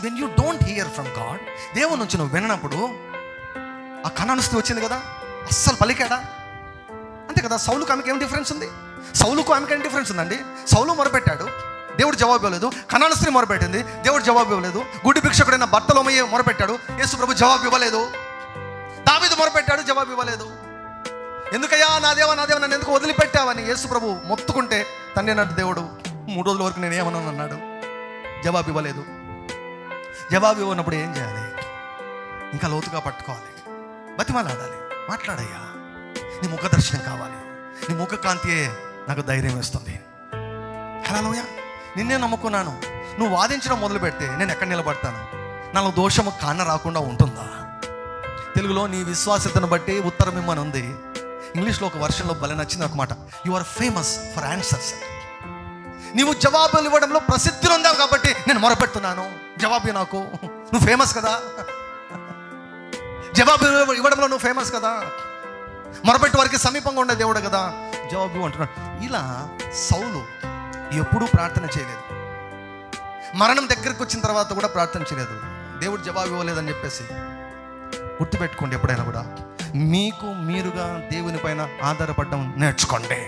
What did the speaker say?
When you don't here from God, దేవుని నుంచి నువ్వు విన్నప్పుడు, ఆ కనాను స్త్రీ వచ్చింది కదా, అస్సలు పలికాడా? అంతే కదా. సౌలుకు ఆమెకి ఏం డిఫరెన్స్ ఉంది? సౌలుకు ఆమెకి ఏం డిఫరెన్స్ ఉందండి? సౌలు మొరపెట్టాడు, దేవుడు జవాబు ఇవ్వలేదు. కనాను స్త్రీ మొరపెట్టింది, దేవుడు జవాబు ఇవ్వలేదు. గుడ్డి భిక్షకుడైన బర్తలోమయి మొరపెట్టాడు, యేసు ప్రభు జవాబు ఇవ్వలేదు. దావీదు మొరపెట్టాడు, జవాబు ఇవ్వలేదు. ఎందుకయ్యా నా దేవా నన్ను ఎందుకు వదిలిపెట్టావని యేసు ప్రభు మొత్తుకుంటే, తండ్రి అన్నట్టు దేవుడు 3 రోజుల వరకు నేను ఏమన్నాను అన్నాడు, జవాబు ఇవ్వలేదు. జవాబు ఇవ్వనప్పుడు ఏం చేయాలి? ఇంకా లోతుగా పట్టుకోవాలి, బతిమాలాడాలి. మాట్లాడయ్యా, నీ ముఖ దర్శనం కావాలి, నీ ముఖ కాంతియే నాకు ధైర్యం ఇస్తుంది. హల్లెలూయా. నిన్నే నమ్ముకున్నాను, నువ్వు వాదించడం మొదలు పెడితే నేను ఎక్కడ నిలబడతాను? నాలో దోషము కాన రాకుండా ఉంటుందా? తెలుగులో నీ విశ్వాసతను బట్టి ఉత్తరం ఇమ్మని ఉంది. ఇంగ్లీష్లో ఒక వర్షన్లో భలే నచ్చింది ఒక మాట, you are famous for answers. నీవు జవాబులు ఇవ్వడంలో ప్రసిద్ధి ఉందావు కాబట్టి నేను మొరపెడుతున్నాను, జవాబు నాకు. నువ్వు ఫేమస్ కదా, జవాబు ఇవ్వడంలో నువ్వు ఫేమస్ కదా, మొరపెట్టు వారికి సమీపంగా ఉండే దేవుడు కదా, జవాబు అంటున్నాడు. ఇలా సౌలు ఎప్పుడూ ప్రార్థన చేయలేదు, మరణం దగ్గరికి వచ్చిన తర్వాత కూడా ప్రార్థన చేయలేదు. దేవుడు జవాబు ఇవ్వలేదని చెప్పేసి గుర్తుపెట్టుకోండి, ఎప్పుడైనా కూడా మీకు మీరుగా దేవుని పైన ఆధారపడడం నేర్చుకోండి.